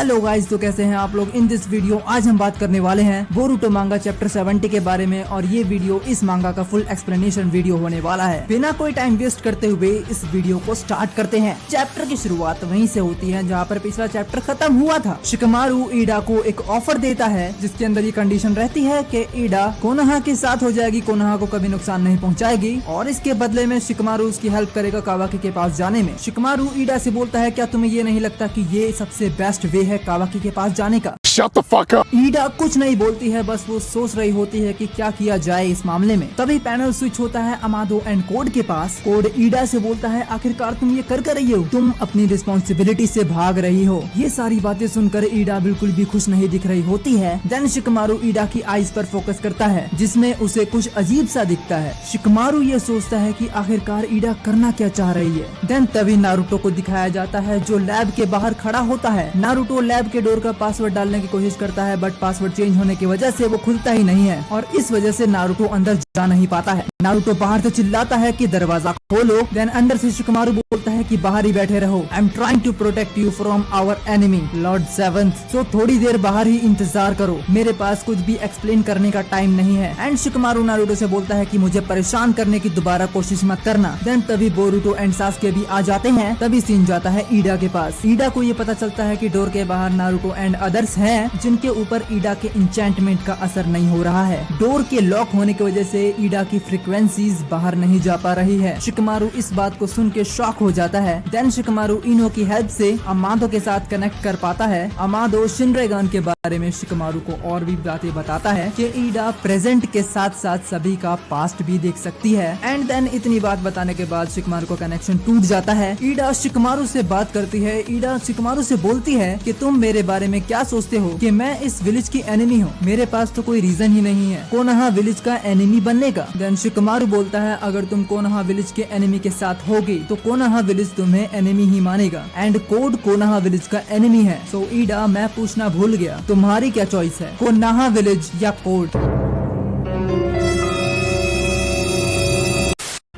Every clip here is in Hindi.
हेलो गाइस, तो कैसे हैं आप लोग। इन दिस वीडियो आज हम बात करने वाले हैं बोरुटो मांगा चैप्टर 70 के बारे में। और ये वीडियो इस मांगा का फुल एक्सप्लेनेशन वीडियो होने वाला है। बिना कोई टाइम वेस्ट करते हुए इस वीडियो को स्टार्ट करते हैं। चैप्टर की शुरुआत वहीं से होती है जहाँ पर पिछला चैप्टर खत्म हुआ था। शिकमारू ईडा को एक ऑफर देता है जिसके अंदर ये कंडीशन रहती है कि ईडा कोनोहा के साथ हो जाएगी, कोनोहा को कभी नुकसान नहीं पहुँचाएगी और इसके बदले में शिकमारू उसकी हेल्प करेगा कावाकी के पास जाने में। शिकमारू ईडा से बोलता है, क्या तुम्हें ये नहीं लगता कि ये सबसे बेस्ट वे है कावाकी के पास जाने का। Shut the fuck up! ईडा कुछ नहीं बोलती है, बस वो सोच रही होती है कि क्या किया जाए इस मामले में। तभी पैनल स्विच होता है अमादो एंड कोड के पास। कोड ईडा से बोलता है, आखिरकार तुम ये कर रही हो, तुम अपनी रिस्पॉन्सिबिलिटी से भाग रही हो। ये सारी बातें सुनकर ईडा बिल्कुल भी खुश नहीं दिख रही होती है। देन शिकमारू ईडा की आईज पर फोकस करता है जिसमें उसे कुछ अजीब सा दिखता है। शिकमारू ये सोचता है कि आखिरकार ईडा करना क्या चाह रही है। देन तभी नारुतो को दिखाया जाता है जो लैब के बाहर खड़ा होता है। नारुतो लैब के डोर का पासवर्ड डालने की कोशिश करता है बट पासवर्ड चेंज होने की वजह से वो खुलता ही नहीं है और इस वजह से नारुतो अंदर जा नहीं पाता है। नारुतो बाहर से चिल्लाता है कि दरवाजा खोलो। देन अंदर से शिकमारू बोलता है कि बाहर ही बैठे रहो, I am trying to protect you from our enemy Lord Seventh, so थोड़ी देर बाहर ही इंतजार करो, मेरे पास कुछ भी एक्सप्लेन करने का टाइम नहीं है। एंड शिकमारू नारुतो से बोलता है कि मुझे परेशान करने की दोबारा कोशिश मत करना। देन तभी बोरुतो एंड सासुके भी आ जाते हैं। तभी सीन जाता है ईडा के पास। ईडा को ये पता चलता है कि डोर के बाहर नारुतो एंड अदर्स हैं जिनके ऊपर ईडा के इंचेंटमेंट का असर नहीं हो रहा है। डोर के लॉक होने की वजह से ईडा की फ्रीक्वेंसीज बाहर नहीं जा पा रही है। शिकमारू इस बात को सुन के शॉक हो जाता है। देन शिकमारू इनो की हेल्प से अमादो के साथ कनेक्ट कर पाता है। अमादो शिनरेगान के बारे में शिकमारू को और भी बातें बताता है कि ईडा प्रेजेंट के साथ साथ सभी का पास्ट भी देख सकती है। एंड देन इतनी बात बताने के बाद शिकमारू का कनेक्शन टूट जाता है। ईडा शिकमारू से बात करती है। ईडा शिकमारू से बोलती है कि तुम मेरे बारे में क्या सोचते हो कि मैं इस विलेज की एनिमी हूँ, मेरे पास तो कोई रीजन ही नहीं है कोनोहा विलेज का एनिमी बनने का। देन शिकमारू बोलता है, अगर तुम कोनोहा विलेज के एनिमी के साथ होगी तो कोनोहा विलेज तुम्हें एनिमी ही मानेगा एंड कोड कोनोहा विलेज का एनिमी है। सो ईडा, मैं पूछना भूल गया, तुम्हारी क्या चॉइस है, कोनोहा विलेज या कोड।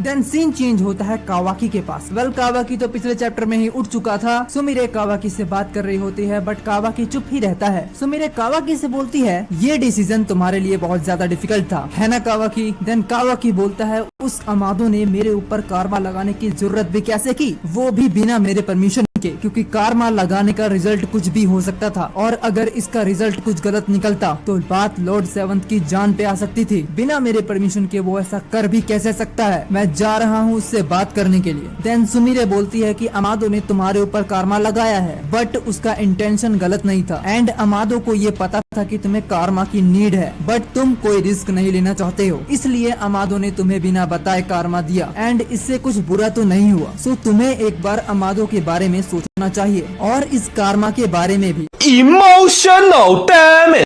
देन सीन चेंज होता है कावाकी के पास। वेल कावाकी तो पिछले चैप्टर में ही उठ चुका था। सुमिरे कावाकी से बात कर रही होती है बट कावाकी चुप ही रहता है। सुमिरे कावाकी से बोलती है, ये डिसीजन तुम्हारे लिए बहुत ज्यादा डिफिकल्ट था, है ना कावाकी। देन कावाकी बोलता है, उस अमादो ने मेरे ऊपर कार्मा लगाने की जरूरत भी कैसे की, वो भी बिना मेरे परमिशन के, क्योंकि कार्मा लगाने का रिजल्ट कुछ भी हो सकता था और अगर इसका रिजल्ट कुछ गलत निकलता तो बात लॉर्ड सेवंथ की जान पे आ सकती थी। बिना मेरे परमिशन के वो ऐसा कर भी कैसे सकता है, मैं जा रहा हूँ उससे बात करने के लिए। देन सुमिरे बोलती है कि अमादो ने तुम्हारे ऊपर कार्मा लगाया है बट उसका इंटेंशन गलत नहीं था एंड अमादो को ये पता था कि तुम्हें कार्मा की नीड है बट तुम कोई रिस्क नहीं लेना चाहते हो, इसलिए अमादो ने तुम्हें बिना बताए कार्मा दिया एंड इससे कुछ बुरा तो नहीं हुआ। सो तुम्हें एक बार अमादो के बारे में सोचना चाहिए और इस कार्मा के बारे में भी। Emotional damage!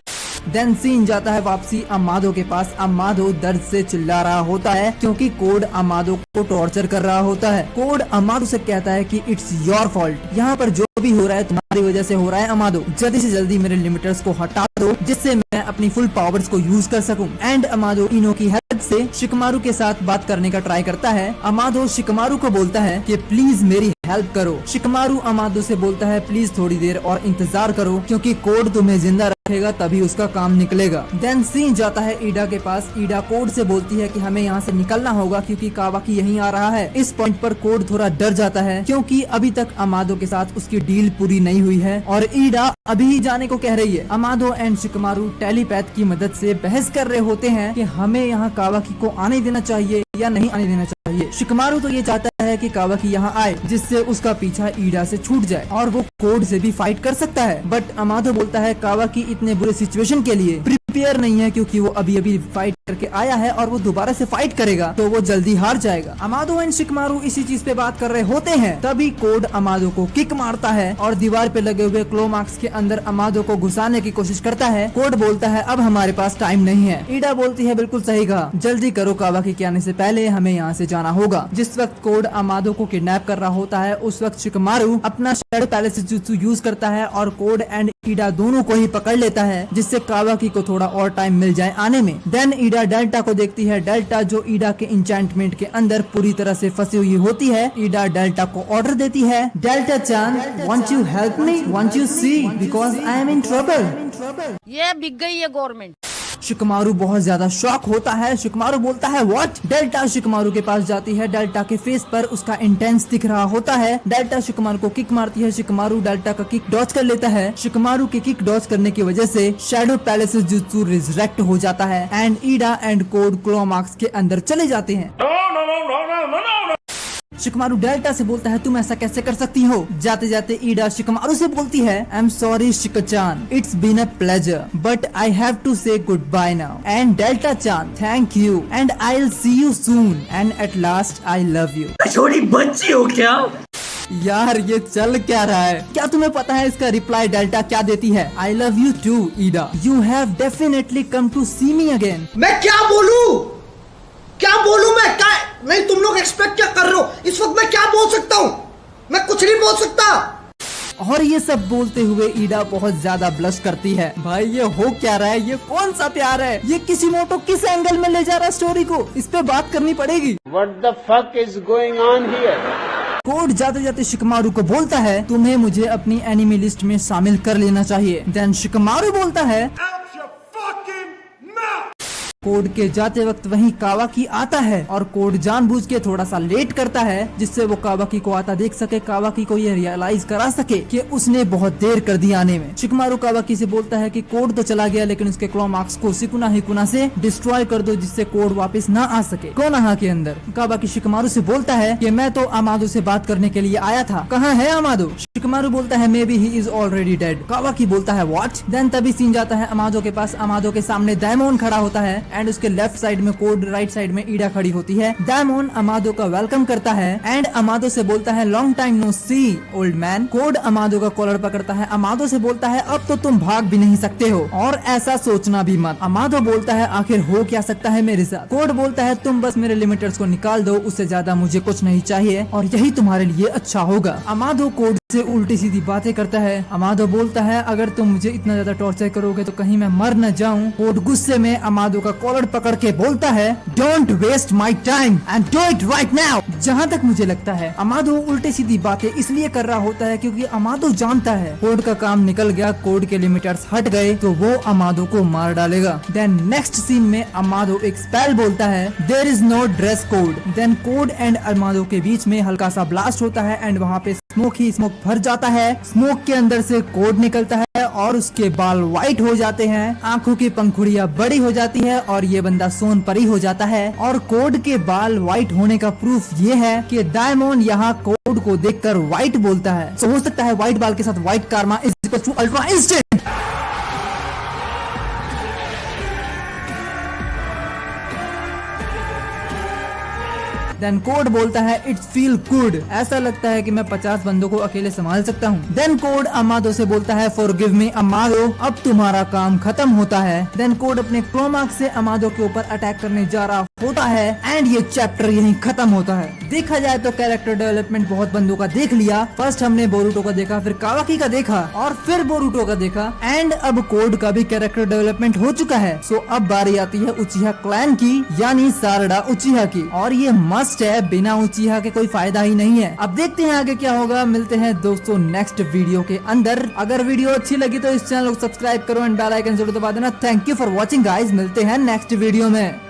देन सीन जाता है वापसी अमादो के पास। अमादो दर्द से चिल्ला रहा होता है क्योंकि कोड अमादो को टॉर्चर कर रहा होता है। कोड अमादो से कहता है कि इट्स योर फॉल्ट, यहाँ पर जो भी हो रहा है तुम्हारी वजह से हो रहा है। अमादो, जल्दी से जल्दी मेरे लिमिटर्स को हटा दो जिससे मैं अपनी फुल पावर्स को यूज कर सकूं। एंड अमादो इनो की हेल्प से शिकमारू के साथ बात करने का ट्राई करता है। अमादो शिकमारू को बोलता है कि प्लीज मेरी हेल्प करो। शिकमारू अमादो से बोलता है, प्लीज थोड़ी देर और इंतजार करो क्योंकि कोड तुम्हें जिंदा रखेगा तभी उसका काम निकलेगा। देन सीन जाता है ईडा के पास। ईडा कोड से बोलती है कि हमें यहाँ से निकलना होगा क्योंकि कावाकी यहीं आ रहा है। इस पॉइंट पर कोड थोड़ा डर जाता है क्योंकि अभी तक अमादो के साथ उसकी डील पूरी नहीं हुई है और ईडा अभी ही जाने को कह रही है। अमादो एंड शिकमारू टेलीपैथ की मदद से बहस कर रहे होते हैं कि हमें यहाँ कावाकी को आने देना चाहिए या नहीं आने देना चाहिए। शिकमारू तो ये चाहता है कि कावाकी यहाँ आए जिससे उसका पीछा ईडा से छूट जाए और वो कोड से भी फाइट कर सकता है। बट अमादो बोलता है कावाकी इतने बुरे सिचुएशन के लिए प्रिपेयर नहीं है क्योंकि वो अभी अभी फाइट करके आया है और वो दोबारा से फाइट करेगा तो वो जल्दी हार जाएगा। अमादो एंड शिकमारू इसी चीज पे बात कर रहे होते हैं तभी कोड अमादो को किक मारता है और दीवार पे लगे हुए क्लो मार्क्स के अंदर अमादो को घुसाने की कोशिश करता है। कोड बोलता है, अब हमारे पास टाइम नहीं है। ईडा बोलती है, बिल्कुल सही कहा, जल्दी करो, कावाकी के आने से पहले हमें यहाँ से जाना होगा। जिस वक्त कोड अमादो को किडनैप कर रहा होता है उस वक्त शिकमारू अपना शैडो पैलेस जुत्सु यूज करता है और कोड एंड ईडा दोनों को ही पकड़ लेता है, जिससे कावाकी को थोड़ा और टाइम मिल जाए आने में। देन ईडा डेल्टा को देखती है। डेल्टा जो ईडा के इंचेंटमेंट के अंदर पूरी तरह से फंसी हुई होती है। ईडा डेल्टा को ऑर्डर देती है, डेल्टा चान, want you help me, want you see, because I am in trouble. ये बिक गई है गवर्नमेंट। शिकमारू बहुत ज्यादा शॉक होता है। शिकमारू बोलता है व्हाट। डेल्टा शिकमारू के पास जाती है। डेल्टा के फेस पर उसका इंटेंस दिख रहा होता है। डेल्टा शिकमारू को किक मारती है। शिकमारू डेल्टा का किक डॉज कर लेता है। शिकमारू के किक डॉज करने की वजह से शैडो पैलेस जुत्सु रिजरेक्ट हो जाता है एंड ईडा एंड कोड क्लोमाक्स के अंदर चले जाते हैं। शिकमारू डेल्टा से बोलता है तुम ऐसा कैसे कर सकती हो। जाते जाते ईडा शिकमारू से बोलती है I am sorry Shika chan, it's been a pleasure but I have to say good bye now. And Delta chan thank you and I will see you soon and at last I love you. छोटी बच्ची हो क्या? यार ये चल क्या रहा है? क्या तुम्हें पता है इसका रिप्लाई डेल्टा क्या देती है? I love you too Ida, you have definitely come to see me again. मैं क्या बोलूं? क्या बोलूं मैं? क्या नहीं, तुम लोग एक्सपेक्ट क्या कर रहे हो? इस वक्त मैं क्या बोल सकता हूँ? मैं कुछ नहीं बोल सकता। और ये सब बोलते हुए ईडा बहुत ज्यादा ब्लश करती है। भाई ये हो क्या रहा है? ये कौन सा प्यार है? ये किसिमोटो किस एंगल में ले जा रहा है स्टोरी को? इस पे बात करनी पड़ेगी। What the fuck is going on here? Code जाते जाते शिकमारू को बोलता है तुम्हें मुझे अपनी एनिमी लिस्ट में शामिल कर लेना चाहिए। देन शिकमारू बोलता है कोड के जाते वक्त वहीं कावाकी आता है और कोड जानबूझ के थोड़ा सा लेट करता है, जिससे वो कावाकी को आता देख सके, कावाकी को ये रियलाइज करा सके कि उसने बहुत देर कर दी आने में। शिकमारू कावाकी से बोलता है कि कोड तो चला गया लेकिन उसके क्लोमाक्स को सिकुना हिकुना से डिस्ट्रॉय कर दो, जिससे कोड वापस ना आ सके कोनोहा के अंदर। कावाकी शिकमारू से बोलता है कि मैं तो अमादो से बात करने के लिए आया था, कहाँ है अमादो? शिकमारू बोलता है may be he is already dead. कावाकी बोलता है व्हाट। देन तभी सीन जाता है अमादो के पास। अमादो के सामने डायमोन खड़ा होता है एंड उसके लेफ्ट साइड में कोड, राइट साइड में ईडा खड़ी होती है। डायमोन अमादो का वेलकम करता है एंड अमादो से बोलता है लॉन्ग टाइम नो सी ओल्ड मैन। कोड अमादो का कॉलर पकड़ता है। अमादो से बोलता है अब तो तुम भाग भी नहीं सकते हो और ऐसा सोचना भी मत। अमादो बोलता है आखिर हो क्या सकता है मेरे साथ? कोड बोलता है तुम बस मेरे लिमिटर्स को निकाल दो, उससे ज्यादा मुझे कुछ नहीं चाहिए और यही तुम्हारे लिए अच्छा होगा। अमादो कोड से उल्टी सीधी बातें करता है। अमादो बोलता है अगर तुम मुझे इतना ज्यादा टॉर्चर करोगे तो कहीं मैं मर न जाऊं। कोड गुस्से में अमादो का कॉलर पकड़ के बोलता है don't waste my time and do it right now. जहाँ तक मुझे लगता है अमादो उल्टी सीधी बातें इसलिए कर रहा होता है क्योंकि अमादो जानता है कोड का काम निकल गया, कोड के लिमिटर्स हट गए तो वो अमादो को मार डालेगा। देन नेक्स्ट सीन में अमादो एक स्पेल बोलता है there is no dress code. Then code and अमादो के बीच में हल्का सा ब्लास्ट होता है एंड वहाँ पे स्मोक ही स्मोक भर जाता है। स्मोक के अंदर से कोड निकलता है और उसके बाल व्हाइट हो जाते हैं, आंखों की पंखुड़ियां बड़ी हो जाती है और ये बंदा सोन परी हो जाता है। और कोड के बाल व्हाइट होने का प्रूफ ये है कि डायमोन यहाँ कोड को देखकर व्हाइट बोलता है। तो हो सकता है व्हाइट बाल के साथ व्हाइट कारमा is equal to ultra instant. Then code बोलता है इट्स फील गुड, ऐसा लगता है कि मैं 50 बंदों को अकेले संभाल सकता हूँ। देन कोड अमादो से बोलता है फॉरगिव मी अमादो, अब तुम्हारा काम खत्म होता है। देन कोड अपने क्लोमाक्स से अमादो के ऊपर अटैक करने जा रहा होता है एंड ये चैप्टर यहीं खत्म होता है। देखा जाए तो कैरेक्टर डेवलपमेंट बहुत बंदों का देख लिया। फर्स्ट हमने बोरुटो का देखा, फिर कावाकी का देखा और फिर बोरुटो का देखा एंड अब कोड का भी कैरेक्टर डेवलपमेंट हो चुका है। सो अब बारी आती है उचिहा क्लैन की, यानी सारडा उचिहा की, और ये मस्त है, बिना उचिहा के कोई फायदा ही नहीं है। अब देखते हैं आगे क्या होगा। मिलते हैं दोस्तों नेक्स्ट वीडियो के अंदर। अगर वीडियो अच्छी लगी तो इस चैनल को सब्सक्राइब करो एंड बेल आइकन जरूर दबा देना। Thank you for watching guys, मिलते हैं नेक्स्ट वीडियो में।